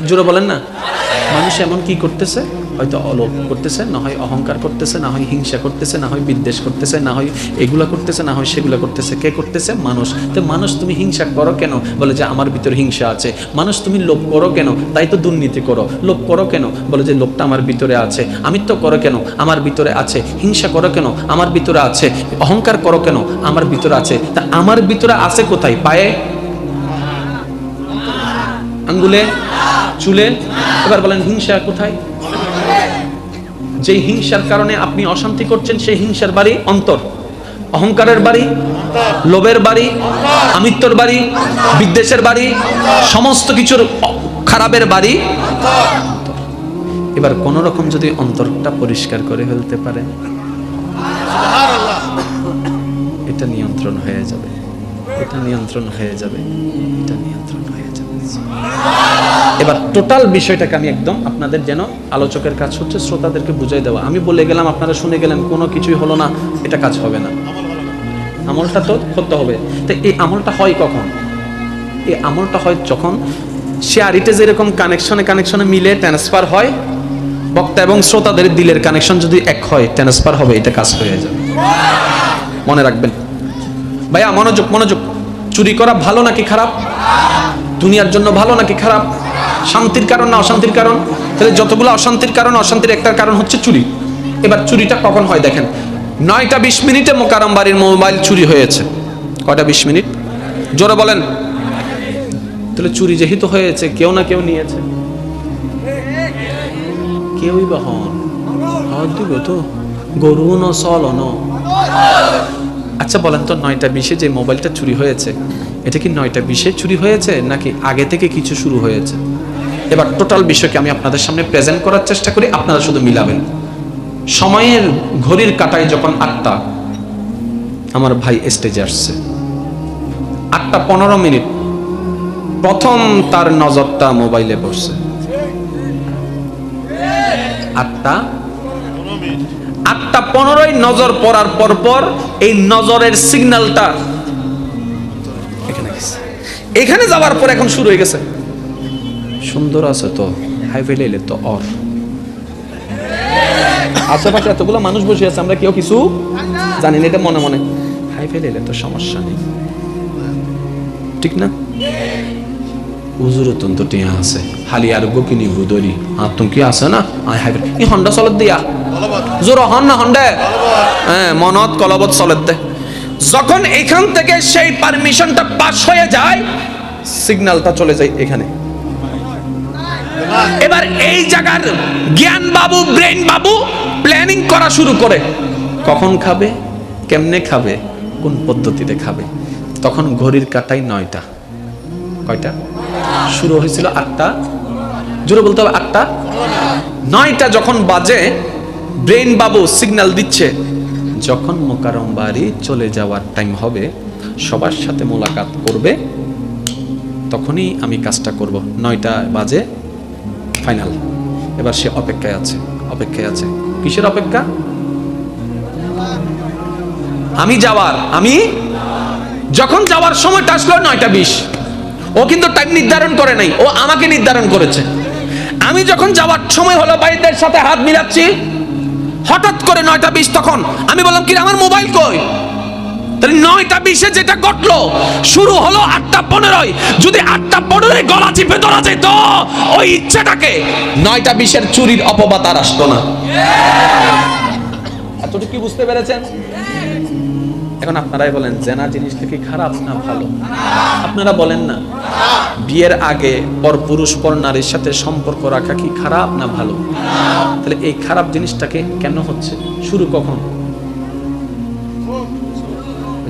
জোরে বলেন না। মানুষ এমন কি করতেছে? হয়তো অলোভ করতেছে, না হয় অহংকার করতেছে, না হয় হিংসা করতেছে, না হয় বিদ্বেষ করতেছে, না হয় এগুলা করতেছে, না হয় সেগুলা করতেছে। কে করতেছে? মানুষ। তো মানুষ তুমি হিংসা করো কেন? বলে যে আমার ভিতরে হিংসা আছে। মানুষ তুমি লোভ করো কেন? তাই তো দুর্নীতি করো। লোভ করো কেন? বলে যে লোভটা আমার ভিতরে আছে। আমিত্ব করো কেন? আমার ভিতরে আছে। হিংসা করো কেন? আমার ভিতরে আছে। অহংকার করো কেন? আমার ভিতরে আছে। তা আমার ভিতরে আছে কোথায়? পায়ে, আঙ্গুলে, চুলে? এবার বলেন হিংসা কোথায়? যে হিংসার কারণে আপনি অশান্তি করছেন, সেই হিংসার বাড়ি অন্তর। অহংকারের বাড়ি, লোভের বাড়ি, আমিত্বর বাড়ি, বিদ্বেষের বাড়ি, সমস্ত কিছুর খারাপের বাড়ি। এবার কোন রকম যদি অন্তরটা পরিষ্কার করে ফেলতে পারে, এটা নিয়ন্ত্রণ হয়ে যাবে, এটা নিয়ন্ত্রণ হয়ে যাবে, এটা নিয়ন্ত্রণ হয়ে যাবে। এবার টোটাল বিষয়টাকে আমি একদম আপনাদের, যেন আলোচকের কাজ হচ্ছে শ্রোতাদেরকে বুঝাই দেওয়া। আমি বলে গেলাম, আপনারা শুনে গেলেন, কোনো কিছুই হলো না, এটা কাজ হবে না। আমলটা তো করতে হবে। তো এই আমলটা হয় কখন? এই আমলটা হয় যখন শেয়ারিতে যেরকম কানেকশনে মিলে ট্রান্সফার হয়, বক্তা এবং শ্রোতাদের দিলের কানেকশন যদি এক হয়, ট্রান্সফার হবে, এটা কাজ হয়ে যাবে। মনে রাখবেন ভাইয়া, মনোযোগ মনোযোগ। চুরি করা ভালো নাকি খারাপ? দুনিয়ার জন্য ভালো নাকি খারাপ? শান্তির কারণ না অশান্তির কারণ? তাহলে যতগুলো অশান্তির কারণ, অশান্তির একটা কারণ হচ্ছে চুরি। এবার চুরিটা কখন হয় দেখেন, 9টা 20 মিনিটে মোকাররম বাড়ির মোবাইল চুরি হয়েছে। কয়টা 20 মিনিট? জোরে বলেন। তাহলে চুরি যেহেতু হয়েছে, কেউ না কেউ নিয়েছে। কেউই বা হন দিবে তো, গরু ন চল ন। আচ্ছা বলেন তো, 9টা 20-এ যে মোবাইলটা চুরি হয়েছে, এটা কি 9টা 20-এ চুরি হয়েছে নাকি আগে থেকে কিছু শুরু হয়েছে? এবার টোটাল বিষয়কে আমি আপনাদের সামনে প্রেজেন্ট করার চেষ্টা করি, আপনারা শুধু মিলাবেন। সময়ের ঘড়ির কাঁটায় যখন 8টা, আমার ভাই স্টেজে আসছে, 8টা 15 মিনিট, প্রথম তার নজরটা মোবাইলে পড়ছে। 8টা 15 নজর পড়ার পর এই নজরের সিগন্যালটা এখানে যাওয়ার পর এখন শুরু হয়ে গেছে। সুন্দর আছে তো, হাইওয়ে এলে তো অর আশেপাশে এতগুলো মানুষ বসে আছে, আমরা কেউ কিছু জানি না, এটা মনে মনে হাইওয়ে এলে তো সমস্যা নেই, ঠিক না? উজুর অত্যন্ত টিয়া আছে, হালি আর কিনি বুদরি তুমি কি আছে না? হাইওয়ে এই হন্ডা চলত দিয়া জোর হন না, হন্ডা হ্যাঁ মনত কলবত চলত দে। যখন এখান থেকে সেই পারমিশনটা পাস হয়ে যায়, সিগন্যালটা চলে যায় এখানে। এবার এই জায়গার জ্ঞান বাবু, ব্রেন বাবু প্ল্যানিং করা শুরু করে, কখন খাবে, কেমনে খাবে, কোন পদ্ধতিতে খাবে। তখন ঘড়ির কাঁটায় 9টা, কয়টা শুরু হয়েছিল? 8টা, জোরে বলতে হবে 8টা। 9টা যখন বাজে, ব্রেন বাবু সিগন্যাল দিচ্ছে, যখন মোকাররম বাড়ি চলে যাওয়ার টাইম হবে, সবার সাথে মোলাকাত করবে, তখনই আমি কাজটা করব। 9টা বাজে ফাইনাল। এবার সে অপেক্ষায় আছে, অপেক্ষায় আছে। কিসের অপেক্ষা? আমি যাওয়ার। আমি যখন যাওয়ার সময়টা আসলো 9টা 20, ও কিন্তু টাইম নির্ধারণ করে নাই, ও আমাকে নির্ধারণ করেছে। আমি যখন যাওয়ার সময় হলো, ভাইদের সাথে হাত মিলাচ্ছি, হঠাৎ করে 9টা 20, তখন আমি বললাম কি আমার মোবাইল কই? তাহলে 9টা 20-এ যেটা ঘটলো, শুরু হলো 8টা 15-য়। যদি 8টা 15-য় গলা চিপে ধরা যেত ওই ইচ্ছাটাকে, 9টা 20-এর চুরির অপবাদ আর আসতো না। এতটুকু কি বুঝতে পেরেছেন? এখন আপনারাই বলেন, জেনা জিনিসটা কি খারাপ না ভালো? আপনারা বলেন না। বিয়ের আগে পর পুরুষ পর নারীর সাথে সম্পর্ক রাখা কি খারাপ না ভালো? তাহলে এই খারাপ জিনিসটাকে কেন হচ্ছে? শুরু কখন?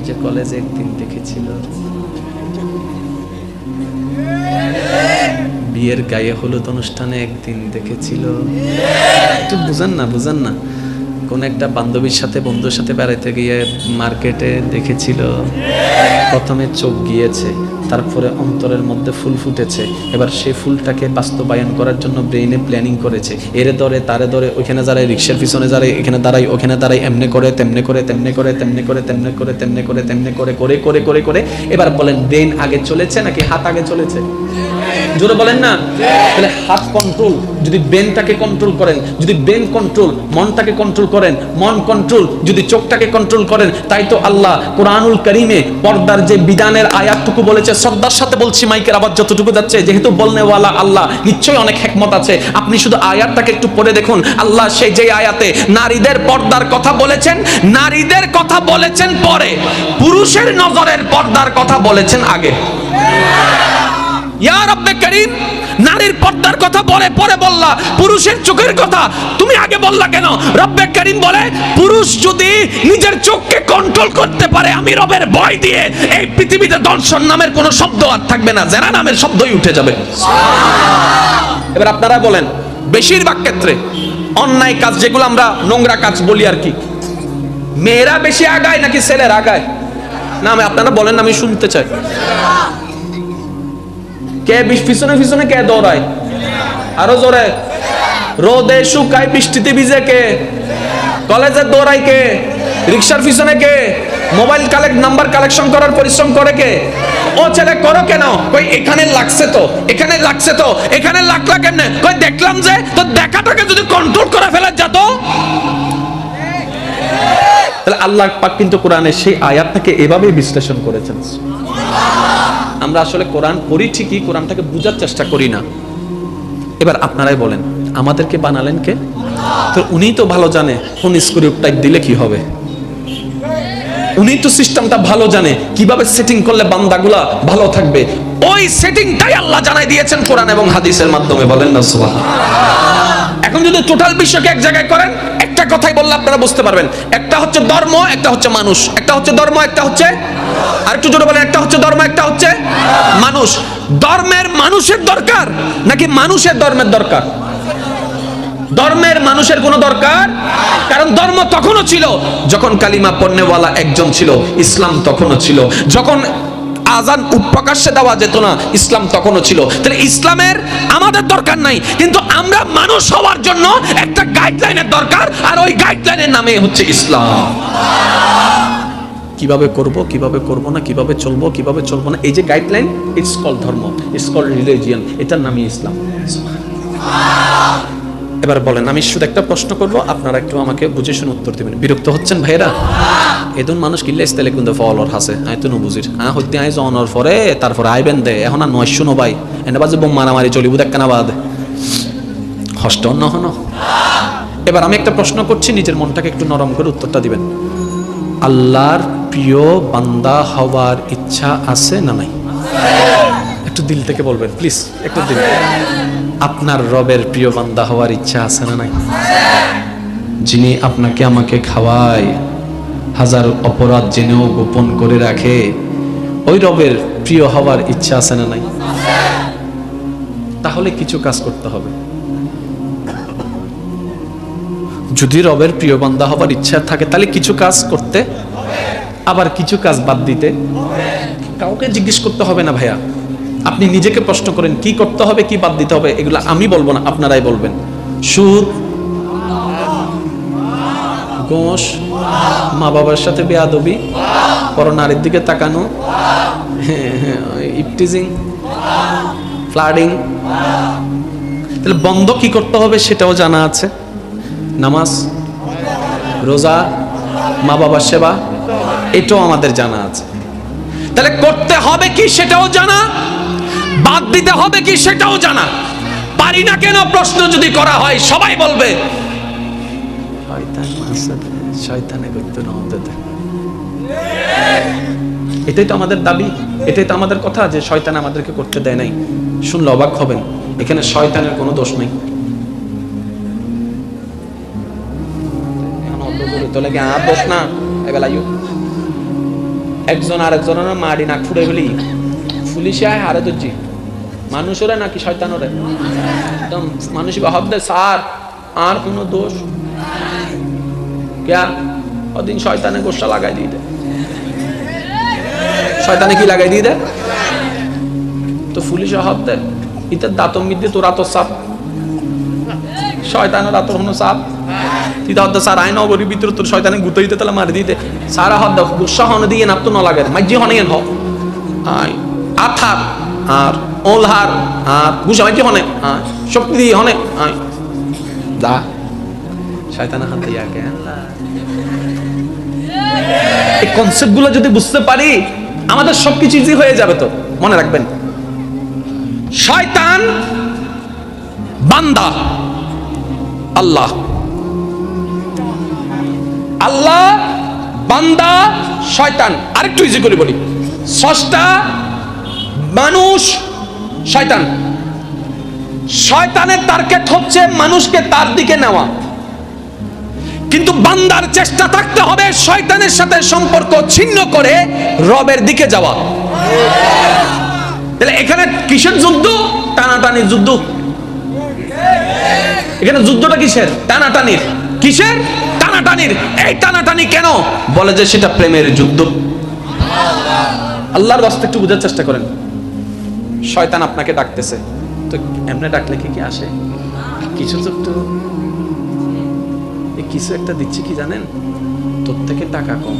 যে কলেজে একদিন দেখেছিল, বিয়ের গায়ে হলুদ অনুষ্ঠানে একদিন দেখেছিল, একটু বুঝেন না, বুঝেন না। কোন একটা বান্ধবীর সাথে বন্ধুর সাথে বেড়াইতে গিয়ে মার্কেটে দেখেছিল, প্রথমে চোখ গিয়েছে, তারপরে অন্তরের মধ্যে ফুল ফুটেছে, এবার সেই ফুলটাকে বাস্তবায়ন করার জন্য ব্রেইনে প্ল্যানিং করেছে, এরে ধরে তারে ধরে, ওইখানে দাঁড়ায় রিক্সার পিছনে দাঁড়ায়, এখানে দাঁড়াই ওখানে দাঁড়াই, এমনি করে তেমনি করে তেমনি করে তেমনি করে তেমনি করে তেমনি করে তেমনি করে করে করে করে করে। এবার বলেন ব্রেইন আগে চলেছে নাকি হাত আগে চলেছে? জোরে বলেন না। তাহলে হাত কন্ট্রোল, যদি ব্রেনটাকে কন্ট্রোল করেন, যদি ব্রেন কন্ট্রোল, মনটাকে কন্ট্রোল করেন, মন কন্ট্রোল, যদি চোখটাকে কন্ট্রোল করেন। তাই তো আল্লাহ কোরআনুল কারীমে পর্দার যে বিধানের আয়াতটুকু বলেছে, শ্রদ্ধার সাথে বলছি, মাইকের আওয়াজ যতটুকু যাচ্ছে, যেহেতু বলনেওয়ালা আল্লাহ, নিশ্চয়ই অনেক হিকমত আছে। আপনি শুধু আয়াতটাকে একটু পড়ে দেখুন। আল্লাহ সেই যে আয়াতে নারীদের পর্দার কথা বলেছেন, নারীদের কথা বলেছেন পরে, পুরুষের নজরের পর্দার কথা বলেছেন আগে। ইয়া রব্বে করিম, নারীর পর্দার কথা পরে পরে বললা, পুরুষের চোখের কথা তুমি আগে বললা কেন? রব্বে করিম বলে, পুরুষ যদি নিজের চোখকে কন্ট্রোল করতে পারে, আমি রবের ভয় দিয়ে এই পৃথিবীতে দর্শন নামের কোনো শব্দ আর থাকবে না, জেনা নামের শব্দই উঠে যাবে। এবার আপনারা বলেন, বেশিরভাগ ক্ষেত্রে অন্যায় কাজ যেগুলো আমরা নোংরা কাজ বলি আর কি, মেয়েরা বেশি আগায় নাকি ছেলেরা আগায়? না আপনারা বলেন, আমি শুনতে চাই। কে পিছনে পিছনে কে দৌড়ায়? আরো জোরে। রোদে শুকায় বৃষ্টিতে ভিজে কে? কলেজে দৌড়ায় কে? রিক্সার পিছনে কে? মোবাইল নাম্বার কালেকশন করার পরিশ্রম করে কে? ও ছেলে করো কেন? কই এখানে লাগছে তো, এখানে লাগছে তো, এখানে লাগলা কেমনে? কই দেখলাম যে, তো দেখাটাকে যদি কন্ট্রোল করে ফেলা যেত। তাহলে আল্লাহ পাক কিন্তু কোরআনে সেই আয়াতটাকে এভাবে বিশ্লেষণ করেছেন। আমরা আসলে কোরআন পড়ি ঠিকই, কোরআনটাকে বোঝার চেষ্টা করি না। এবার আপনারাই বলেন, আমাদেরকে বানালেন কে? তো উনিই তো ভালো জানে কোন স্ক্রিপ্ট টাইপ দিলে কি হবে। উনি তো সিস্টেমটা ভালো জানে, কিভাবে সেটিং করলে বান্দাগুলা ভালো থাকবে। ওই সেটিংটাই আল্লাহ জানাই দিয়েছেন কোরআন এবং হাদিসের মাধ্যমে। বলেন না সুবহানাল্লাহ। এখন যদি টোটাল বিশ্বকে এক জায়গায় করেন, একটা কথাই বললে আপনারা বুঝতে পারবেন। একটা হচ্ছে ধর্ম, একটা হচ্ছে মানুষ। একটা হচ্ছে ধর্ম, একটা হচ্ছে, আর একটু জোরে বলেন, একটা হচ্ছে ধর্ম, একটা হচ্ছে মানুষ। ধর্মের মানুষের দরকার নাকি মানুষের ধর্মের দরকার? ধর্মের মানুষের কোনো দরকার, কারণ ধর্ম তখনও ছিল যখন কালিমা পড়নেওয়ালা একজন ছিল, ইসলাম তখনও ছিল। যখন আজান প্রকাশ্যে দেওয়া যেত না, ইসলাম তখনও ছিল। তাহলে ইসলামের আমাদের দরকার নাই, কিন্তু আমরা মানুষ হওয়ার জন্য একটা গাইডলাইনের দরকার, আর ওই গাইডলাইনের নামে হচ্ছে ইসলাম। কিভাবে করব, কিভাবে করব না, কিভাবে চলবো, কিভাবে চলবো না, এই যে গাইডলাইন, ইটস কল ধর্ম, ইটস কল রিলিজিয়ন, এটার নামই ইসলাম। এবার বলেন, আমি শুধু একটা প্রশ্ন করব, আপনারা একটু আমাকে বুঝে শুনে উত্তর দিবেন। বিরক্ত হচ্ছেন ভাইরা? এদন মানুষ কিল্লে ইস্তেলে কিন্তু ফলোয়ার হাসে, আই তো বুঝির হ্যাঁ হইতে আই জনর পরে তারপরে আইবেন দে, এখন আর 900 ভাই এনে বাজে বোম মারামারি চলিব দেখকানা বাদ হষ্ট অন্য হন। এবার আমি একটা প্রশ্ন করছি, নিজের মনটাকে একটু নরম করে উত্তরটা দিবেন। আল্লাহর প্রিয় বান্দা হওয়ার ইচ্ছা আছে না নাই? একটু দিল থেকে বলবেন প্লিজ, একটু দিল। আপনার রবের প্রিয় বান্দা হওয়ার ইচ্ছা আছে না নাই? যিনি আপনাকে আমাকে খাওয়ায়, হাজার অপরাধ জেনেও গোপন করে রাখে, ওই রবের প্রিয় হওয়ার ইচ্ছা আছে না নাই? তাহলে কিছু কাজ করতে হবে। যদি রবের প্রিয় বান্দা হওয়ার ইচ্ছা থাকে, তাহলে কিছু কাজ করতে, আবার কিছু কাজ বাদ দিতে। কাউকে জিজ্ঞেস করতে হবে না ভাইয়া, আপনি নিজেকে প্রশ্ন করেন কি করতে হবে, কি বাদ দিতে হবে। এগুলো আমি বলবো না, আপনারাই বলবেন। সুদ, ঘুষ, মা বাবার সাথে বেয়াদবি, পর নারীর দিকে তাকানো, ইফটিজিং, ফ্লাডিং, তাহলে বন্ধ কি করতে হবে সেটাও জানা আছে। নামাজ, রোজা, মা বাবার সেবা, এটাও আমাদের জানা আছে। তাহলে করতে হবে কি সেটাও জানা, বাদ দিতে হবে কি সেটাও জানা। পারি না কেন প্রশ্ন যদি করা হয়, সবাই বলবে শয়তানে করতে না হতে। এটাই তো আমাদের দাবি, এটাই তো আমাদের কথা, যে শয়তান আমাদেরকে করতে দেয় নাই। শুনলে অবাক হবেন, এখানে শয়তানের কোনো দোষ নেই। দোষ না, একজন আরেকজনের মারি নাক ফুড়ে ফেলি, পুলিশে আয় হারে দর্জি, মানুষেরা নাকি শয়তানরে একদম মানুষ ভাব দেয় স্যার আর কোনো দোষ। क्या ওদিন শয়তানে গোসা লাগাই দিয়ে দেয়। শয়তানে কি লাগাই দিয়ে দেয়? তো পুলিশে হাত দেয় ইতার দাঁতম মিদ্যে তোরা তো সাপ শয়তানের আতর হনো সাপ তিতা হদ্দা সার আইন অগরির ভিতরে তোর শয়তানে গুতাইতে তাহলে মারি দিতে সারা হদ্দা গোসা হনে দিয়ে নাপ তো ন লাগে মাইজি হনে হ আই আথার আর ওলহার আর গুসা মাইজি হনে শক্তি দিয়ে হনে আই দা শয়তানের হাত দিয়ে আগে এই কনসেপ্টগুলো যদি বুঝতে পারি আমাদের সবকিছু ইজি হয়ে যাবে। তো মনে রাখবেন শয়তান বান্দা আল্লাহ, আল্লাহ বান্দা শয়তান। আরেকটু ইজি করে বলি, স্রষ্টা মানুষ শয়তান। শয়তানের টার্গেট হচ্ছে মানুষকে তার দিকে নেওয়া, কিন্তু বান্দার চেষ্টা থাকতে হবে শয়তানের সাথে সম্পর্ক ছিন্ন করে রবের দিকে যাওয়া। তাহলে এখানে কিসের যুদ্ধ? টানাটানির যুদ্ধ। এখানে যুদ্ধটা কিসের? টানাটানির। কিসের? টানাটানির। এই টানাটানি কেন বলে যে সেটা প্রেমের যুদ্ধ। আল্লাহর রাস্তায় একটু বোঝার চেষ্টা করেন। শয়তান আপনাকে ডাকতেছে, তো এমনি ডাকলে কি আসে? কিছু তো একটু কিছু একটা দিচ্ছে, কি জানেন? তোর থেকে টাকা কম,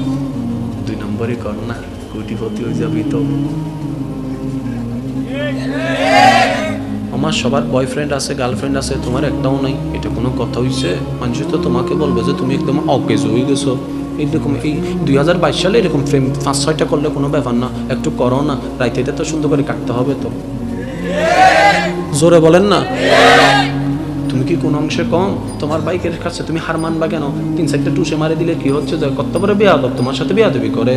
2 নম্বরই কর না, কোটিপতি হয়ে যাবি। তো আমার সবার বয়ফ্রেন্ড আছে, গার্লফ্রেন্ড আছে, তোমার একটাও নাই, এটা কোনো কথা হইছে? মানুষ তো তোমাকে বলবে যে তুমি একদম অকেজ হয়ে গেছো। এইরকম এই 2022 সালে এরকম ফ্রেম 5-6টা করলে কোনো ব্যাপার না, একটু করো না, রাইতে তো সুন্দর করে কাটতে হবে। তো জোরে বলেন না। তুমি কি কোন অংশে কম? তোমার বাইকের কাছে তুমি হার মানবা কেন? 3-4টা টুসে মারে দিলে কি হচ্ছে? কত বড় বেয়াদব, তোমার সাথে বেয়াদবি করে।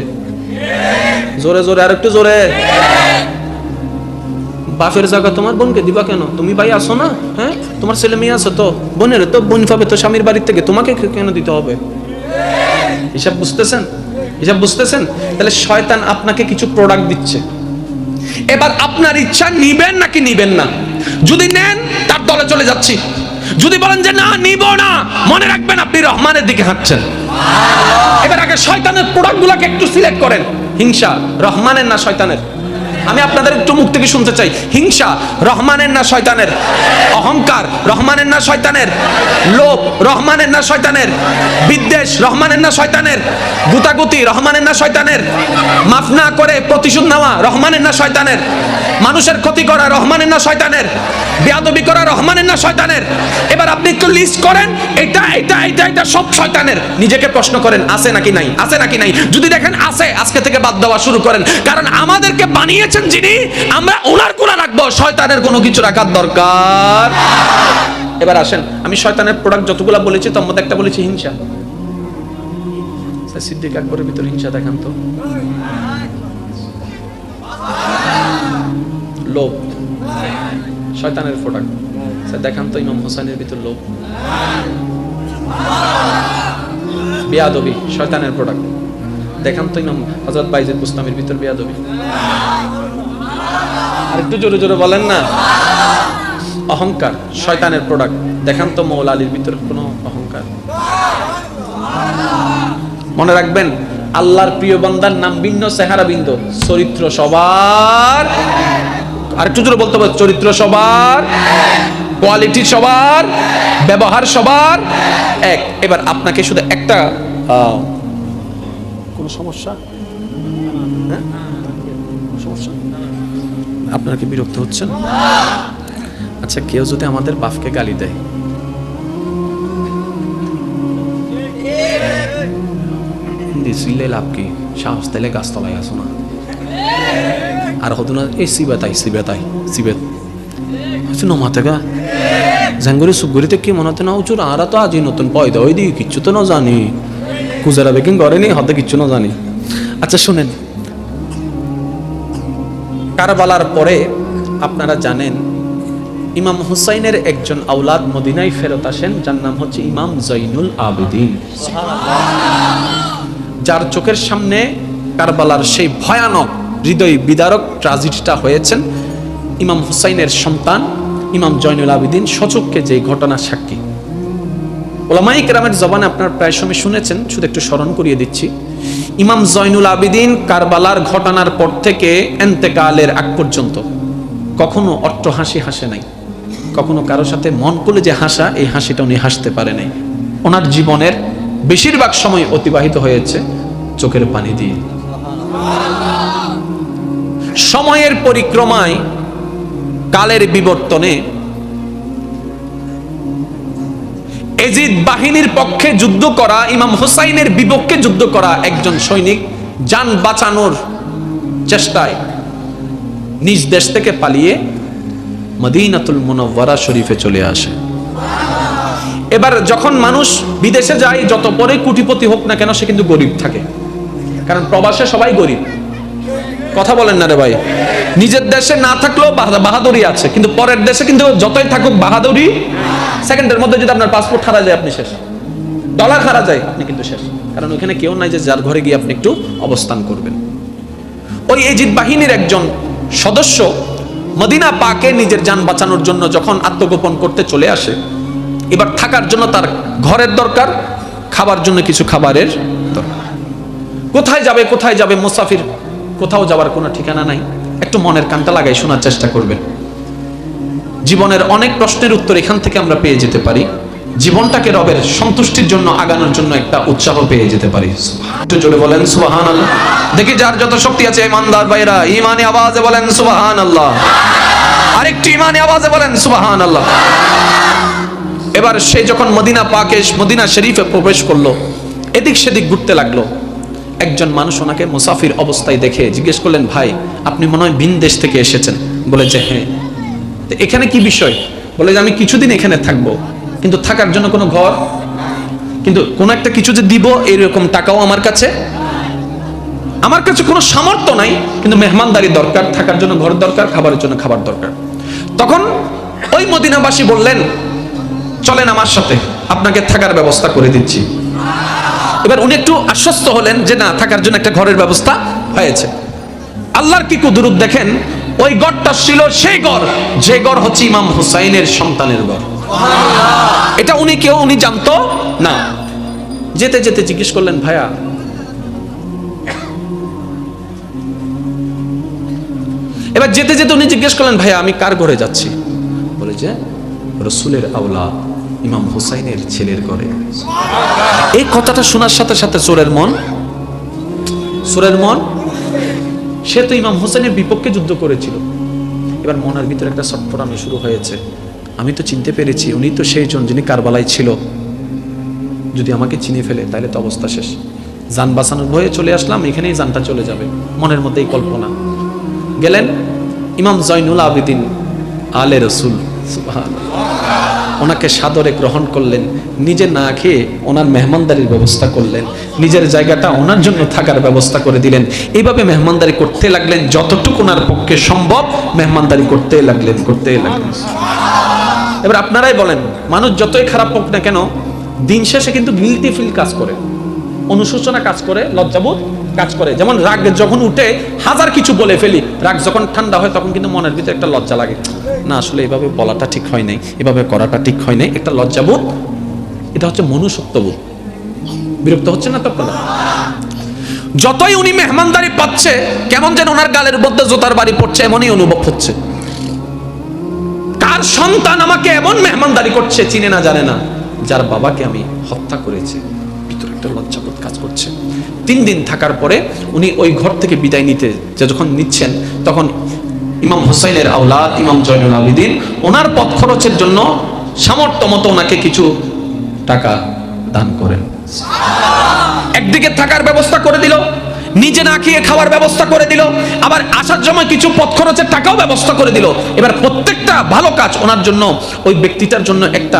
জোরে জোরে, আর একটু জোরে। বাপের জায়গা তোমার বোনকে দিবা কেন? তুমি ভাই আসো না? হ্যাঁ, তোমার ছেলে মেয়ে আছে, তো বোনের তো বোন পাবে তো স্বামীর বাড়ির থেকে, তোমাকে কেন দিতে হবে? হিসাব বুঝতেছেন? হিসাব বুঝতেছেন? তাহলে শয়তান আপনাকে কিছু প্রোডাক্ট দিচ্ছে, এবার আপনার ইচ্ছা নিবেন নাকি নিবেন না। যদি নেন তার দলে চলে যাচ্ছি, যদি বলেন যে না নিব না, মনে রাখবেন আপনি রহমানের দিকে হাঁটছেন। এবার আগে শয়তানের প্রোডাক্টগুলোকে একটু সিলেক্ট করেন। হিংসা রহমানের না শয়তানের? আমি আপনাদের একটু মুখ থেকে শুনতে চাই, হিংসা রহমানের না শয়তানের? অহংকার রহমানের না শয়তানের? লোভ রহমানের না শয়তানের? বিদ্বেষ রহমানের না শয়তানের? গুতাগুতি রহমানের না শয়তানের? মাফ না করে প্রতিশোধ নেওয়া রহমানের না শয়তানের? মানুষের ক্ষতি করা রহমানের না শয়তানের? বেয়াদবি করা রহমানের না শয়তানের? এবার আপনি একটু লিস্ট করেন, এটা এটা এটা এটা সব শয়তানের। নিজেকে প্রশ্ন করেন আছে নাকি নাই, আছে নাকি নাই। যদি দেখেন আছে, আজকে থেকে বাদ দেওয়া শুরু করেন, কারণ আমাদেরকে বানিয়েছেন যিনি, আমরা ওনার গুণা রাখবো, শয়তানের কোনো কিছু রাখার দরকার। এবার আসেন, আমি শয়তানের প্রোডাক্ট যতগুলা বলেছি তার মধ্যে একটা বলেছি হিংসা। সিদ্দিক আকবরের ভিতরে হিংসা দেখান তো। লোভ শয়তানের প্রোডাক্ট, দেখান তো ইমাম হোসেনের ভিতর লোভ। বেয়াদবি শয়তানের প্রোডাক্ট, দেখান তো ইমাম হযরত বাইজিদ বুস্তামির ভিতর বেয়াদবি। আর একটু জোরে জোরে বলেন না। অহংকার শয়তানের প্রোডাক্ট, দেখান তো মৌলা আলীর ভিতর কোনো অহংকার। মনে রাখবেন আল্লাহর প্রিয় বান্দার নাম ভিন্ন, চেহারা ভিন্ন, চরিত্র সবার। আর একটু জোরে বলতে হবে, চরিত্র সবার, কোয়ালিটি সবার, ব্যবহার সবার এক। এবার আপনাকে শুধু একটা, কোনো সমস্যা? হ্যাঁ, সমস্যা? আপনারা কি বিরক্ত হচ্ছেন? আচ্ছা, কেউ যদি আমাদের বাপকে গালি দেয়, দিলে লাভ কি? সাহস দিলে গাছতলায় আসো না। আর হতো না এই সিবেতাই সিবেতাই সিবেত হচ্ছে নমাতে গা জাঙ্গুরি সুগুরিতে কি মনে হতে না উচুর। আরা তো আজই নতুন পয়দা ওই দিকে কিচ্ছু তো না জানি, কুজারা বেকিং করেনি, হতে কিচ্ছু না জানি। আচ্ছা শুনেন, কারবালার পরে আপনারা জানেন ইমাম হুসাইনের একজন আওলাদ মদিনায় ফেরত আসেন, যার নাম হচ্ছে ইমাম জৈনুল আবেদিন, যার চোখের সামনে কারবালার সেই ভয়ানক হৃদয় বিদারক ট্র্যাজেডিটা হয়েছেন। ইমাম হুসাইনের সন্তান ইমাম জৈনুল আবেদিন সচক্ষে যে ঘটনা সাক্ষী। ওলামায়ে কেরামের জবানে আপনার প্রায় সময় শুনেছেন, শুধু একটু স্মরণ করিয়ে দিচ্ছি। ইমাম জয়নুল আবেদিন কারবালার ঘটনার পর থেকে ইন্তেকালের আগ পর্যন্ত কখনো অট্টহাসি হাসে নাই, কখনো কারো সাথে মন খুলে যে হাসা, এই হাসিটা উনি হাসতে পারে নাই। ওনার জীবনের বেশিরভাগ সময় অতিবাহিত হয়েছে চোখের পানি দিয়ে। সময়ের পরিক্রমায়, কালের বিবর্তনে এজিদ বাহিনীর পক্ষে যুদ্ধ করা, ইমাম হুসাইনের বিপক্ষে যুদ্ধ করা একজন সৈনিক জান বাঁচানোর চেষ্টায় নিজ দেশ থেকে পালিয়ে মদিনাতুল মুনাওয়ারা শরীফে চলে আসে। এবার যখন মানুষ বিদেশে যায়, যত পরে কোটিপতি হোক না কেন, সে কিন্তু গরিব থাকে, কারণ প্রবাসে সবাই গরিব। কথা বলেন না রে ভাই? নিজের দেশে না থাকলেও বাহাদুরি আছে, কিন্তু পরের দেশে কিন্তু যতই থাকুক বাহাদুরি, সেকেন্ডের মধ্যে যদি আপনার পাসপোর্ট হারা যায় আপনি শেষ, ডলার হারা যায় আপনি কিন্তু শেষ, কারণ ওখানে কেউ নাই যে যার ঘরে গিয়ে আপনি একটু অবস্থান করবেন। ওই এজিদ বাহিনীর একজন সদস্য মদিনা পাকে নিজের জান বাঁচানোর জন্য যখন আত্মগোপন করতে চলে আসে, এবার থাকার জন্য তার ঘরের দরকার, খাবার জন্য কিছু খাবারের দরকার। কোথায় যাবে কোথায় যাবে, মুসাফির, কোথাও যাওয়ার কোনো ঠিকানা নাই। একটু মনের কানটা লাগাই শোনার চেষ্টা করবেন। জীবনের অনেক প্রশ্নের উত্তর এখান থেকে আমরা পেয়ে যেতে পারি। জীবনটাকে রবের সন্তুষ্টির জন্য আগানোর জন্য একটা উৎসাহ পেয়ে যেতে পারি। একটু জোরে বলেন সুবহানাল্লাহ। দেখি যার যত শক্তি আছে ইমানদার ভাইরা ঈমানি আওয়াজে বলেন সুবহানাল্লাহ। আরেকটু ঈমানি আওয়াজে বলেন সুবহানাল্লাহ। এবার সে যখন মদিনা পাকে, মদিনা শরীফে প্রবেশ করলো, এদিক সেদিক ঘুরতে লাগলো। একজন মানুষ ওনাকে মুসাফির অবস্থায় দেখে জিজ্ঞেস করলেন, ভাই আপনি মনে হয় ভিন দেশ থেকে এসেছেন? বলে যে হ্যাঁ। তো এখানে কি বিষয়? বলে যে আমি কিছুদিন এখানে থাকবো, কিন্তু থাকার জন্য কোনো ঘর, কিন্তু কোন একটা কিছু যে দিব এরকম টাকাও আমার কাছে কোনো সামর্থ্য নাই, কিন্তু মেহমানদারি দরকার, থাকার জন্য ঘর দরকার, খাবারের জন্য খাবার দরকার। তখন ওই মদিনাবাসী বললেন, চলেন আমার সাথে, আপনাকে থাকার ব্যবস্থা করে দিচ্ছি। এবার উনি একটু আশ্বস্ত হলেন যে না, থাকার জন্য একটা ঘরের ব্যবস্থা হয়েছে। আল্লাহর কি কুদরত দেখেন, ওই ঘরটা ছিল সেই ঘর যে ঘর হচ্ছে ইমাম হুসাইনের সন্তানের ঘর। এটা উনি জানতো না। যেতে যেতে জিজ্ঞেস করলেন, ভাইয়া এবার যেতে যেতে উনি জিজ্ঞেস করলেন, ভাইয়া আমি কার ঘরে যাচ্ছি? বলে যে রাসূলের আওলাদ ইমাম হুসাইনের ছেলের ঘরে। এই কথাটা শোনার সাথে সাথে চোরের মন, সে তো ইমাম হুসাইনের বিপক্ষে যুদ্ধ করেছিল। এবার মনের ভিতরে একটা ছটফটানো শুরু হয়েছে, আমি তো চিনতে পেরেছি উনি তো সেই জন যিনি কারবালায় ছিল, যদি আমাকে চিনে ফেলে তাহলে তো অবস্থা শেষ। জান বাঁচানোর ভয়ে চলে আসলাম, এখানেই জানটা চলে যাবে। মনের মধ্যে এই কল্পনা। গেলেন ইমাম জয়নুল আবেদিন আলে রসুল, ওনাকে সাদরে গ্রহণ করলেন, নিজে না খেয়ে ওনার মেহমানদারির ব্যবস্থা করলেন, নিজের জায়গাটা ওনার জন্য থাকার ব্যবস্থা করে দিলেন। এইভাবে মেহমানদারি করতে লাগলেন, যতটুকু ওনার পক্ষে সম্ভব মেহমানদারি করতে লাগলেন। এবার আপনারাই বলেন, মানুষ যতই খারাপ হোক না কেন, দিন শেষে কিন্তু গিলটি ফিল কাজ করে, অনুশোচনা কাজ করে, লজ্জাবোধ কাজ করে। যেমন রাগ যখন উঠে হাজার কিছু বলে ফেলি, রাগ যখন ঠান্ডা হয় তখন কিন্তু মনের ভিতরে একটা লজ্জা লাগে, না আসলে এভাবে বলাটা ঠিক হয় নাই, এভাবে করাটা ঠিক হয় নাই, একটা লজ্জাবোধ। এটা হচ্ছে মনুষ্যত্ববোধ। বিরক্ত হচ্ছে না তো আপনারা? যতই উনি মেহমানদারি পাচ্ছে, কেমন যেন ওনার গালের মধ্যে জোতার বাড়ি পড়ছে, এমনই অনুভব হচ্ছে। কার সন্তান আমাকে এমন মেহমানদারি করছে, চিনে না জানে না, যার বাবাকে আমি হত্যা করেছি, ভিতরে একটা লজ্জাবোধ কাজ করছে। 3 দিন থাকার পরে উনি ওই ঘর থেকে বিদায় নিতে যখন নিচ্ছেন, তখন ইমাম হুসাইনের আওলাদ ইমাম জয়নুল আবেদিন ওনার পথ খরচের জন্য সামর্থ্য মতো ওনাকে কিছু টাকা দান করেন। একদিকে থাকার ব্যবস্থা করে দিল, নিজে না খেয়ে খাওয়ার ব্যবস্থা করে দিল, আবার আসার সময় কিছু পথ খরচের টাকাও ব্যবস্থা করে দিল। এবার প্রত্যেকটা ভালো কাজ ওনার জন্য, ওই ব্যক্তিটার জন্য একটা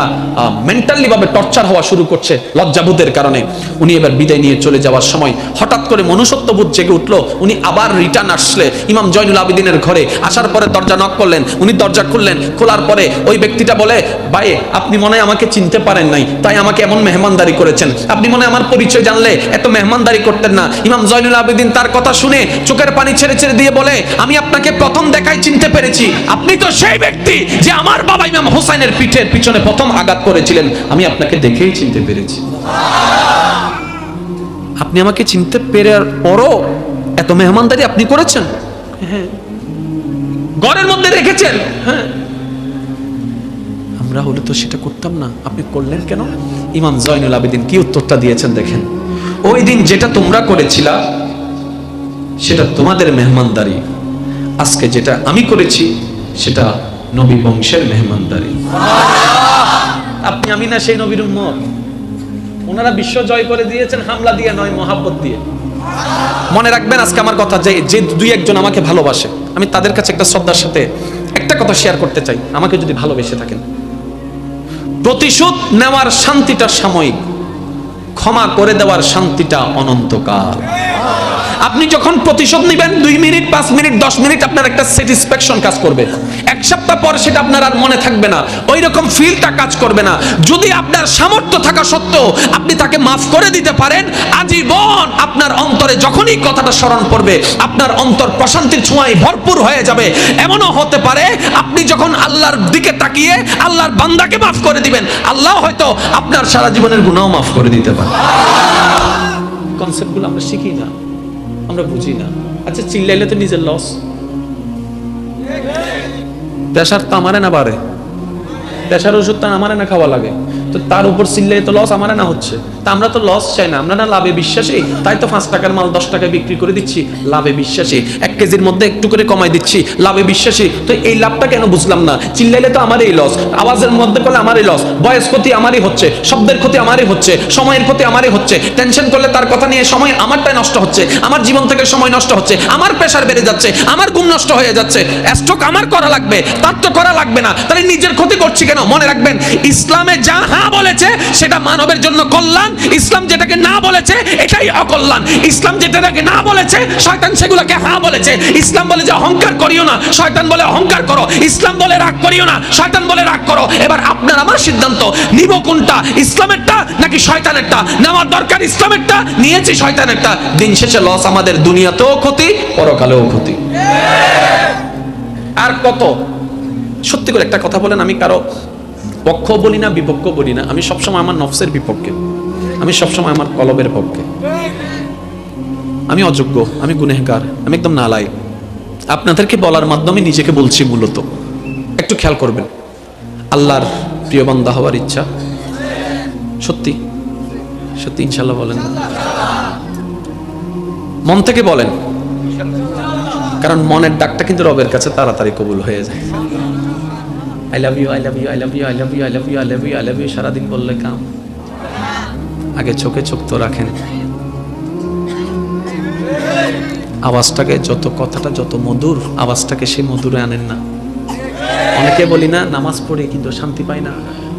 মেন্টালি ভাবে টর্চার হওয়া শুরু করছে লজ্জাবোধের কারণে। উনি এবার বিদায় নিয়ে চলে যাওয়ার সময় হঠাৎ করে মনুষ্যত্ববোধ জেগে উঠলো। উনি আবার রিটার্ন আসলে ইমাম জয়নুল আবেদিনের ঘরে, আসার পরে দরজা নক করলেন, উনি দরজা খুললেন। খোলার পরে ওই ব্যক্তিটা বলে, ভাই আপনি মনে হয় আমাকে চিনতে পারেন নাই, তাই আমাকে এমন মেহমানদারি করেছেন, আপনি মনে হয় আমার পরিচয় জানলে এত মেহমানদারি করতেন না। ইমাম জয়নুল আবেদিন তার কথা শুনে চোখের পানি ছেড়ে ছেড়ে দিয়ে বলে, আমি আপনাকে প্রথম দেখায় চিনতে পেরেছি, আপনি তো সেই ব্যক্তি যে আমার বাবা ইমাম হোসেনের পিঠের পিছনে প্রথম আঘাত করেছিলেন, আমি আপনাকে দেখেই চিনতে পেরেছি। আপনি আমাকে চিনতে পেরার পরও এত মেহমানদারি আপনি করেছেন? হ্যাঁ। ঘরের মধ্যে রেখেছেন? হ্যাঁ। আমরা হলে তো সেটা করতাম না, আপনি করলেন কেন? ইমাম জয়নুল আবেদিন কি উত্তরটা দিয়েছেন দেখেন, ওই দিন যেটা তোমরা করেছিলা সেটা তোমাদের মেহমানদারি, আজকে যেটা আমি করেছি সেটা নবী বংশের মেহমানদারি। আপনি আমি না সেই নবীর উম্মত? ওনারা বিশ্ব জয় করে দিয়েছেন হামলা দিয়ে নয়, মহাব্বত দিয়ে। মনে রাখবেন আজকে আমার কথা, যে দুই একজন আমাকে ভালোবাসে, আমি তাদের কাছে একটা শ্রদ্ধার সাথে একটা কথা শেয়ার করতে চাই। আমাকে যদি ভালোবেসে থাকেন, প্রতিশোধ নেওয়ার শান্তিটা সাময়িক, ক্ষমা করে দেওয়ার শান্তিটা অনন্তকাল। আপনি যখন প্রতিশোধ নেবেন 2 মিনিট 5 মিনিট 10 মিনিট আপনার একটা স্যাটিসফ্যাকশন কাজ করবে, 1 সপ্তাহ পর সেটা আপনার আর মনে থাকবে না, ওই রকম ফিলটা কাজ করবে না। যদি আপনার সামর্থ্য থাকা সত্ত্বেও আপনি তাকে মাফ করে দিতে পারেন, আজীবন আপনার অন্তরে যখনই কথাটা স্মরণ পড়বে আপনার অন্তর প্রশান্তির ছোঁয়ায় ভরপুর হয়ে যাবে। এমনও হতে পারে আপনি যখন আল্লাহর দিকে তাকিয়ে আল্লাহর বান্দাকে মাফ করে দিবেন, আল্লাহ হয়তো আপনার সারা জীবনের গুনাহও মাফ করে দিতে পারে। কনসেপ্টগুলো আমরা শিখি না, আমরা বুঝি না। আচ্ছা, চিল্লাইলে তো নিজের লস। প্রেশার তো আমারে না বাড়ে, প্রেশার ওষুধ তো আমারে না খাওয়া লাগে, তো তার উপর চিল্লাই তো লস আমারে না হচ্ছে। তা আমরা তো লস চাই না, আমরা না লাভে বিশ্বাসী, তাই তো 5 টাকার মাল 10 টাকায় বিক্রি করে দিচ্ছি, লাভে বিশ্বাসী। 1 কেজির মধ্যে একটু করে কমাই দিচ্ছি, লাভে বিশ্বাসী। তো এই লাভটা কেন বুঝলাম না? চিল্লাইলে তো আমারই লস, আওয়াজের মধ্যে করলে আমারই লস, ভয়েস ক্ষতি আমারই হচ্ছে, শব্দের ক্ষতি আমারই হচ্ছে, সময়ের ক্ষতি আমারই হচ্ছে, টেনশন করলে তার কথা নিয়ে সময় আমারটাই নষ্ট হচ্ছে, আমার জীবন থেকে সময় নষ্ট হচ্ছে, আমার প্রেশার বেড়ে যাচ্ছে, আমার ঘুম নষ্ট হয়ে যাচ্ছে, স্ট্রোক আমার করা লাগবে, তার তো করা লাগবে না, তাহলে নিজের ক্ষতি করছি কেন? মনে রাখবেন, ইসলামে যা হ্যাঁ বলেছে সেটা মানবের জন্য কল্যাণ, ইসলাম যেটাকে না বলেছে এটাই অকল্যাণ। ইসলাম যেটাকে না বলেছে শয়তান সেগুলোকে হ্যাঁ বলেছে। ইসলাম বলে যে অহংকার করিও না, শয়তান বলে অহংকার করো। ইসলাম বলে রাগ করিও না, শয়তান বলে রাগ করো। এবার আপনার আমার সিদ্ধান্ত, নিব কোনটা, ইসলামেরটা নাকি শয়তানেরটা? নেওয়ার দরকার ইসলামেরটা, নিয়েছি শয়তানেরটা। দিন শেষে লস আমাদের, দুনিয়াতেও ক্ষতি, পরকালেও ক্ষতি। আর কত? সত্যি করে একটা কথা বলেন, আমি কারো পক্ষ বলি না, বিপক্ষ বলি না, আমি সবসময় আমার নফসের বিপক্ষে, আমি সবসময় আমার কলবের পক্ষে। আমি অযোগ্য, আমি গুনেহগার, আমি একদম নালায়েক। আপনাদেরকে বলার মাধ্যমে নিজেকে বলছি মূলত। একটু খেয়াল করবেন, আল্লাহর প্রিয় বান্দা হওয়ার ইচ্ছা সত্যি সত্যি ইনশাল্লাহ বলেন, মন থেকে বলেন, কারণ মনের ডাকটা কিন্তু রবের কাছে তাড়াতাড়ি কবুল হয়ে যায়। I love you, I love you, I love you, I love you, I love you, I love you, I love you সারাদিন বললে কাম। আগে চোখে চোখ তো রাখেন, আওয়াজটাকে, যত কথাটা যত মধুর, আওয়াজটাকে সে মধুরে আনেন না। অনেকে বলি না নামাজ পড়ি কিন্তু শান্তি পাই না,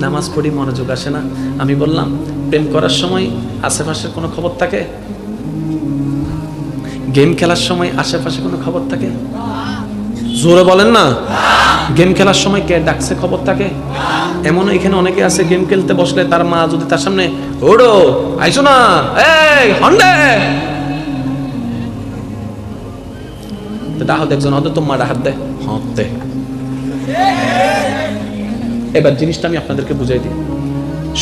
নামাজ পড়ি মনোযোগ আসে না। আমি বললাম, প্রেম করার সময় আশেপাশের কোনো খবর থাকে? গেম খেলার সময় আশেপাশে কোনো খবর থাকে? জোরে বলেন না। গেম খেলার সময় কে ডাকছে খবর থাকে? এমন এখানে অনেকে আছে, গেম খেলতে বসলে তার মা যদি তার সামনে, ওড়ো আইসো না, এই হন্ডে ডাহাত, একজন হয়তো তোমার ডাহাত দেয়, হতে। এবার জিনিসটা আমি আপনাদেরকে বুঝাই দিই,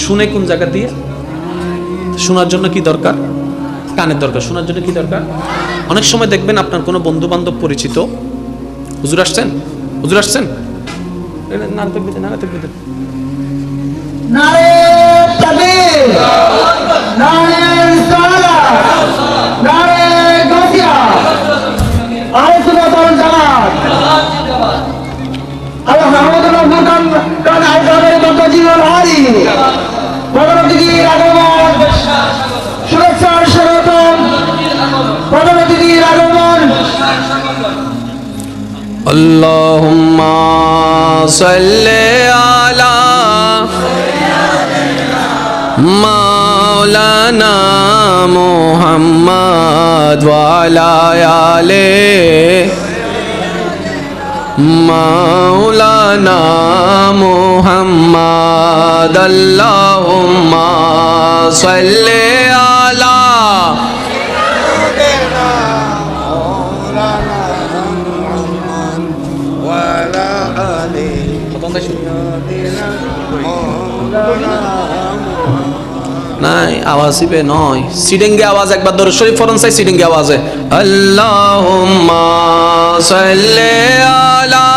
শুনে কোন জায়গা দিয়ে? শোনার জন্য কি দরকার? কানের দরকার। শোনার জন্য কি দরকার? অনেক সময় দেখবেন আপনার কোনো বন্ধু বান্ধব পরিচিত, হুজুর আসছেন, হুজুর আসছেন, নারে তাকবীর, নারে তাকবীর, নারে তাকবীর, নারে রিসালাত, নারে গাজিয়া, আরে সুন্নাতুল জামাত, আলহামদুলিল্লাহ। মুকাম কান আইকারের মত জীবন হারি ভগবতীর আগমন, শুভেচ্ছার স্বাগতম, ভগবতীর আগমন। আল্লাহুম্মা সাল্লি আলা মাওলানা মুহাম্মদ ওয়া আলা আলি মাওলানা মুহাম্মদ। আল্লাহুম্মা সাল্লি আলা নাই আওয়াজিবে নয়, সিডিংগে আওয়াজ। একবার দরুদ শরীফ পড়ুন চাই সিডিংগে আওয়াজে। আল্লাহুম্মা সাল্লি আলা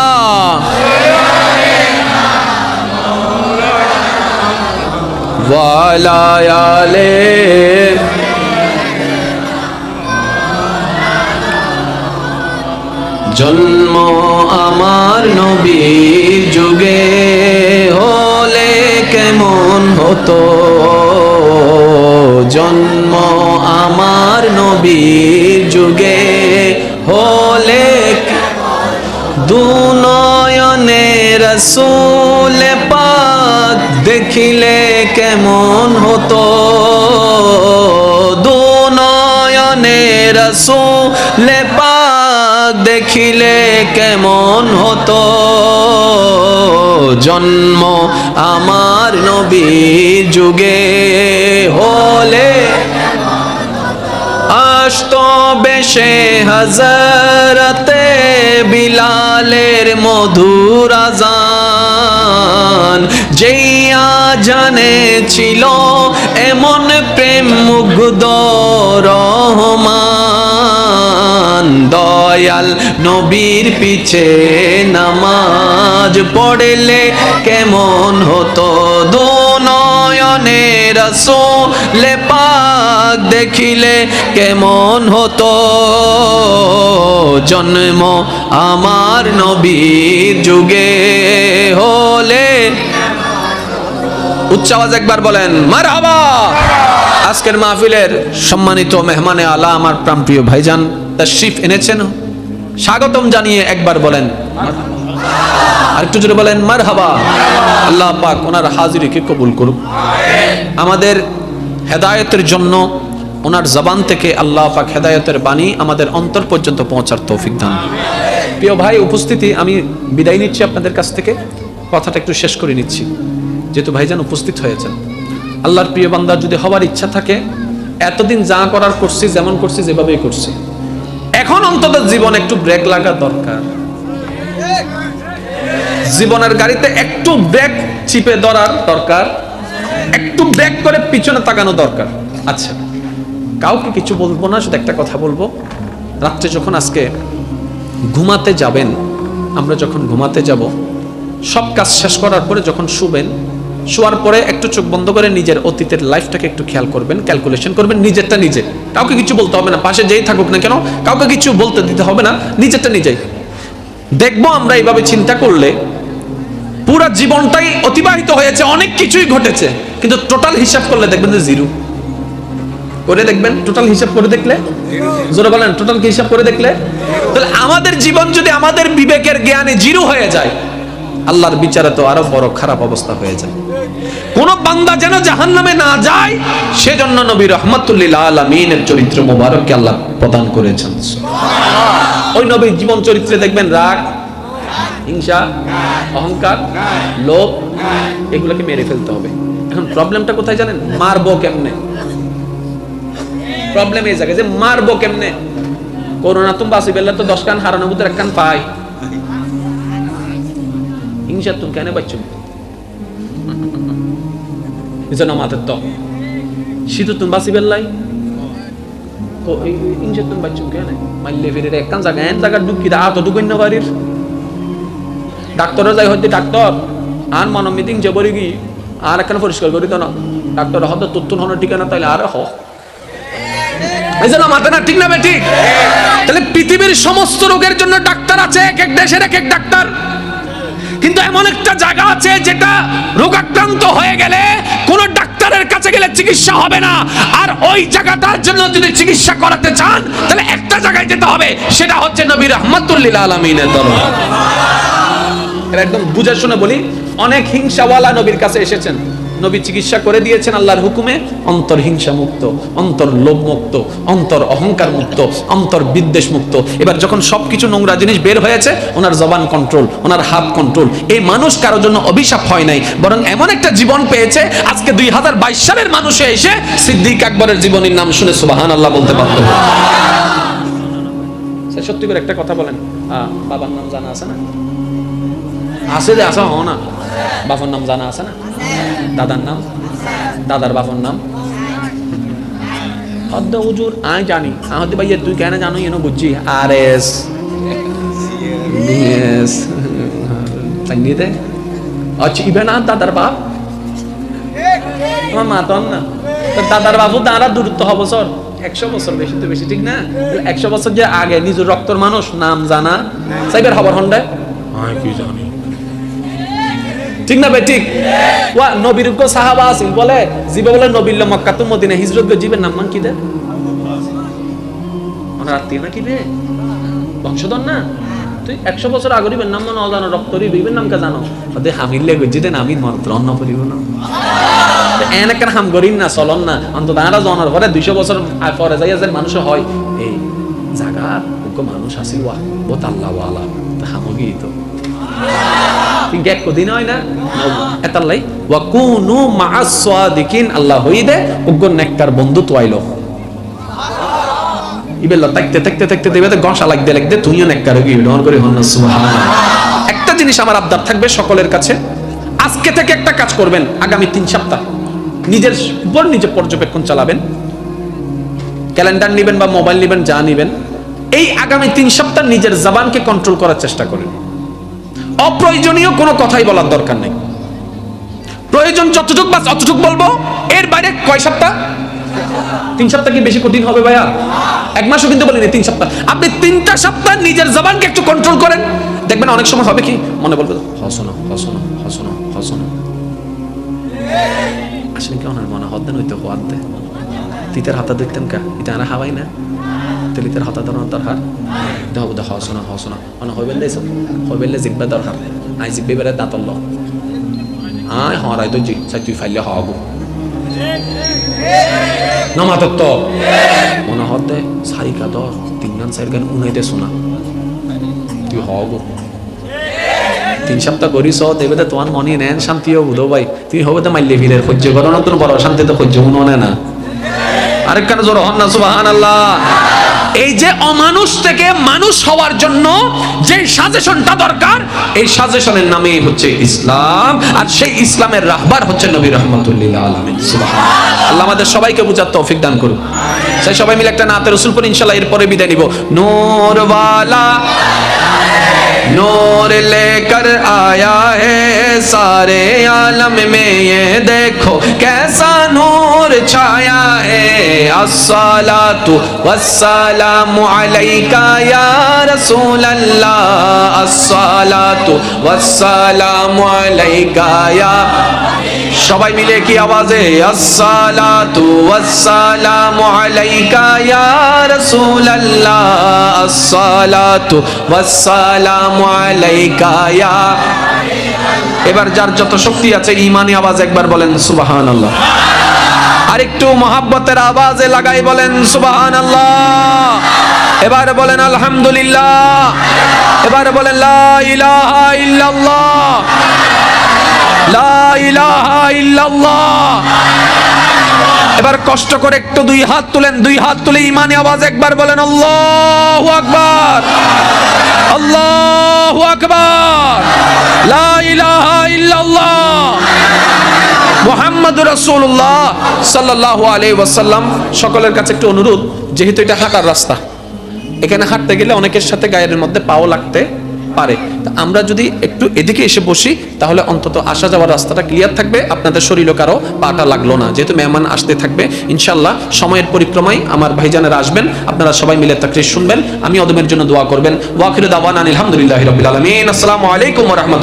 ওয়া আলা আলি। জন্ম আমার নবীর যুগে হলে কেমন হতো, জন্ম আমার নবীর যুগে হলে দুনয়নে রাসূল পাক দেখিলে কেমন হতো, দুনয়নে রাসূল পাক দেখিলে কেমন হতো, জন্ম আমার নবীর যুগে হলে আসতো বেশে হাজারাতে বিলালের মধুর আযান, যেই আজানে ছিল এমন প্রেম মুগ্ধ রহমান, দয়াল নবীর পিছে নামাজ পড়লে কেমন হতো, দুনয়নে রাসূল পাক দেখিলে কেমন হতো, জন্ম আমার নবীর যুগে হলে। উচ্চ আওয়াজ একবার বলেন মারহাবা। আজকের মাহফিলের সম্মানিত মেহমানে আলা আমার প্রাণপ্রিয় ভাইজান তাশরিফ এনেছেন, স্বাগতম জানিয়ে একবার বলেন আর একটু জোরে বলেন মারহাবা। আল্লাহ পাক ওনার হাজিরিকে কবুল করুক, আমাদের হেদায়েতের জন্য ওনার জবান থেকে আল্লাহ পাক হেদায়েতের বাণী আমাদের অন্তর পর্যন্ত পৌঁছার তৌফিক দান। প্রিয় ভাই উপস্থিতি, আমি বিদায় নিচ্ছি আপনাদের কাছ থেকে, কথাটা একটু শেষ করে নিচ্ছি যেহেতু ভাইজান উপস্থিত হয়েছেন। আল্লাহর প্রিয় বান্দা যদি হওয়ার ইচ্ছা থাকে, এতদিন যা করার করছি, যেমন করছি যেভাবেই করছি, এখন অন্তত জীবন একটু ব্রেক লাগা দরকার। জীবনের গাড়িতে একটু ব্রেক চিপে ধরার দরকার, একটু ব্রেক করে পিছনে তাকানো দরকার। আচ্ছা, কাউকে কিছু বলবো না, শুধু একটা কথা বলবো। রাত্রে যখন আজকে ঘুমাতে যাবেন, আমরা যখন ঘুমাতে যাব, সব কাজ শেষ করার পরে যখন শুবেন, শোয়ার পরে একটু চোখ বন্ধ করে নিজের অতীতের লাইফটাকে একটু খেয়াল করবেন, ক্যালকুলেশন করবেন, নিজেরটা নিজে। কাউকে কিছু বলতে হবে না, পাশে যেই থাকুক না কেন কাউকে কিছু বলতে দিতে হবে না, নিজেরটা নিজেই। দেখবো আমরা এইভাবে চিন্তা করলে পুরো জীবনটাই অতিবাহিত হয়েছে, অনেক কিছুই ঘটেছে, কিন্তু টোটাল হিসাব করলে দেখবেন যে জিরো। করে দেখবেন, টোটাল হিসাব করে দেখলে, জোরে বলেন টোটাল হিসাব করে দেখলে, তাহলে আমাদের জীবন যদি আমাদের বিবেকের জ্ঞানে জিরো হয়ে যায়, আল্লাহর বিচারে তো আরো বড় খারাপ অবস্থা হয়ে যায়। কোন বান্দা যেন জাহান্নামে না যায়, সেজন্য নবী রাহমাতুল লিল আলামিনের চরিত্র মোবারককে আল্লাহ প্রদান করেছেন। ওই নবীর জীবন চরিত্রে দেখবেন রাগ, হিংসা, অহংকার, লোভ, এগুলোকে মেরে ফেলতে হবে। এখন প্রবলেমটা কোথায় জানেন? মারবো কেমনে? প্রবলেম এই জায়গায় যে মারবো কেমনে। করোনা তুমি বাঁচি বেলা তো 10 কান হারানোর মধ্যে 1 কান পাই। হিংসা তুমি কেন পাচ্ছ? এজন্য মাথার তো শীত তুমি বাঁচি বেলাই তো এই হিংসা তুমি পাচ্ছ কেন? মাইলে ফিরে 1 কান জায়গা এন জায়গা ঢুকি দা তো ঢুকই না বাড়ির ডাক্তাররা যাই হইতে ডাক্তার আর মন মিটিং যে বলি কি আর একখানে পরিষ্কার করি তো না ডাক্তার হয়তো তথ্য হওয়ার ঠিকানা তাইলে আর হ মাথা না ঠিক না ঠিক? তাহলে পৃথিবীর সমস্ত রোগের জন্য ডাক্তার আছে, এক এক দেশের এক এক ডাক্তার, কিন্তু এমন একটা জায়গা আছে যেটা রোগাক্রান্ত হয়ে গেলে কোন ডাক্তারের কাছে গেলে চিকিৎসা হবে না, আর ওই জায়গাটার জন্য যদি চিকিৎসা করাতে চান তাহলে একটা জায়গায় যেতে হবে, সেটা হচ্ছে নবী রাহমাতুল লিল আলামিনের দরবার। এটা একদম বুঝে শুনে বলি, অনেক হিংসাওয়ালা নবীর কাছে এসেছেন, নবী চিকিৎসা করে দিয়েছেন আল্লাহর হুকুমে, অন্তর হিংসা মুক্ত, অন্তর লোভ মুক্ত, অন্তর অহংকার মুক্ত, অন্তর বিদ্বেষ মুক্ত। এবার যখন সবকিছু নোংরা জিনিস বের হয়েছে, ওনার জবান কন্ট্রোল, ওনার হাত কন্ট্রোল। এই মানুষ কারোর জন্য অভিশাপ হয় নাই, বরং এমন একটা জীবন পেয়েছে আজকে 2022 সালের মানুষে এসে সিদ্দিক আকবরের জীবনের নাম শুনে সুবহানাল্লাহ বলতে পারত। সত্যি করে একটা কথা বলেন, বাবার নাম জানা আছে না? আছে যে আছে না বাপর নাম জানা আছে না দাদার নাম দাদার বাপর নাম হদ্দ হুজুর আমি জানি আমাদের ভাইয়া তুই কেন জানো এনো বুঝছি আর এস বিএস সঙ্গীতে আচ্ছা ইবে না দাদার বাপ আমার মাতন না দাদার বাবু তারা দূরত্ব হবো স্যার 100 বছর বেশি তো বেশি ঠিক না 100 বছর যে আগে নিজের রক্তর মানুষ নাম জানা সাইবার খবর হন্ডে কি জানি ঠিক না ভাই ঠিক ওয়া নবীর কো সাহাবা আছেন বলে জিবে বলে নবীর মক্কা তো মদিনা হিজরত করে জীবের নাম মান কি দে ওনার আত্মীয় না কি রে বংশধর না তুই 100 বছর আগের ইবের নাম না জানো রক্তরি বিবের নাম কা জানো ওদে হামিলে গজি দেন আমি মন্ত্র অন্য করিব না এনে কেন হাম করিন না চলন না অন্তত আরা জনার পরে 200 বছর পরে যাইয়া যে মানুষ হয় এই জায়গা কো মানুষ আসিল ওয়া বহুত আল্লাহ ওয়ালা হামগি তো ঠিক এক দিন হয় না এতাল্লাই ওয়া কুনু মা'আস সাদিকিন আল্লাহ হইদে উগ্র নেককার বন্ধু তোয়াইলো ইবেলা তাকতে দেবে গসা লাগতে তুইও নেককার হই ডন করে হন না সুবহানাল্লাহ একটা জিনিস আমার আবদার থাকবে সকলের কাছে আজকে থেকে একটা কাজ করবেন আগামী 3 সপ্তাহ নিজের উপর নিজে পর্যবেক্ষণ চালাবেন ক্যালেন্ডার নেবেন বা মোবাইল নেবেন যা নেবেন এই আগামী 3 সপ্তাহ নিজের জবানকে কন্ট্রোল করার চেষ্টা করেন অপ্রয়োজনীয় কোনো কথাই বলার দরকার নেই প্রয়োজন যতটুকু বাস অতটুকু বলবো এর বাইরে কয় সপ্তাহ 3 সপ্তাহ কি বেশি কঠিন হবে ভাইয়া 1 মাসও কিন্তু বলিনি 3 সপ্তাহ আপনি 3টা সপ্তাহ নিজের জবানকে একটু কন্ট্রোল করেন দেখবেন অনেক সময় হবে কি মনে বলবে হসনো আসলে কি ওনার মনে হদ্দেন হইতে হওয়ার দে তিতের হাতা দেখতেন কা এটা আর হাওয়াই না তেলিতের হাতা ধরানোর দরকার দেখো দেখো হসনা মানে হইবেলে জিব্বা দরকার আই জিব্বে বেড়ে দাঁতল আয় হরাই তো জি চাই তুই ফাইলে হওয়াবো নমাতত্ব মনে হদ্দে সারিকা দর 3 গান 4 গান উনাইতে শোনা তুই হওয়াবো 3 সপ্তাহ করিস দেখবে তোমার মনে নেন শান্তিও বুধো ভাই তুমি হবে তো মাইলে ফিরের সহ্য করো না তোর বড় শান্তিতে সহ্য মনে না আরেকখানে জোর হন না সুবহানাল্লাহ এই যে অমানুষ থেকে মানুষ হওয়ার জন্য যে সাজেশনটা দরকার এই সাজেশনের নামই হচ্ছে ইসলাম আর সেই ইসলামের রাহবার হচ্ছে নবী রাহমাতুল লিল আলামিন সুবহানাল্লাহ আল্লাহ আমাদের সবাইকে বুঝার তৌফিক দান করুন সেই সবাই মিলে একটা নাতে রাসূল পড়ি ইনশাআল্লাহ এরপরে বিদায় নিব নূর ওয়ালা नूर लेकर आया है सारे आलम में ये देखो कैसा नूर छाया है अस्सलातु वस्सलामु अलैका या रसूल अल्लाह अस्सलातु वस्सलामु अलैका या সবাই মিলে কি আওয়াজে আসসালাতু ওয়াসসালামু আলাইকা ইয়া রাসূলুল্লাহ আসসালাতু ওয়াসসালামু আলাইকা ইয়া এবার যার যত শক্তি আছে ঈমানি আওয়াজ একবার বলেন সুবহানাল্লাহ আরেকটু মহব্বতের আওয়াজে লাগাই বলেন সুবহানাল্লাহ এবার বলেন আলহামদুলিল্লাহ এবার বলেন লা ইলাহা ইল্লাল্লাহ লা ইলাহা ইল্লাল্লাহ এবার কষ্ট করে একটু দুই হাত তুলে ঈমানি আওয়াজ একবার বলেন আল্লাহু আকবার আল্লাহু আকবার লা ইলাহা ইল্লাল্লাহ মুহাম্মাদুর রাসূলুল্লাহ সাল্লাল্লাহু আলাইহি ওয়াসাল্লাম সকলের কাছে একটু অনুরোধ যেহেতু এটা হাঁটার রাস্তা এখানে হাঁটতে গেলে অনেকের সাথে গায়ের মধ্যে পাও লাগতে পারে আমরা যদি একটু এদিকে এসে বসি তাহলে অন্তত আসা যাওয়ার রাস্তাটা ক্লিয়ার থাকবে আপনাদের শরীরও কারো পাটা লাগলো না যেহেতু মেহমান আসতে থাকবে ইনশাআল্লাহ সময়ের পরিক্রমায় আমার ভাইজানেরা আসবেন আপনারা সবাই মিলে তাকরীর শুনবেন আমি ওদের জন্য দোয়া করবেন ওয়া আখিরু দাওয়ানা আলহামদুলিল্লাহি রাব্বিল আলামিন আসসালামু আলাইকুম ওয়া রাহমাতুল্লাহ।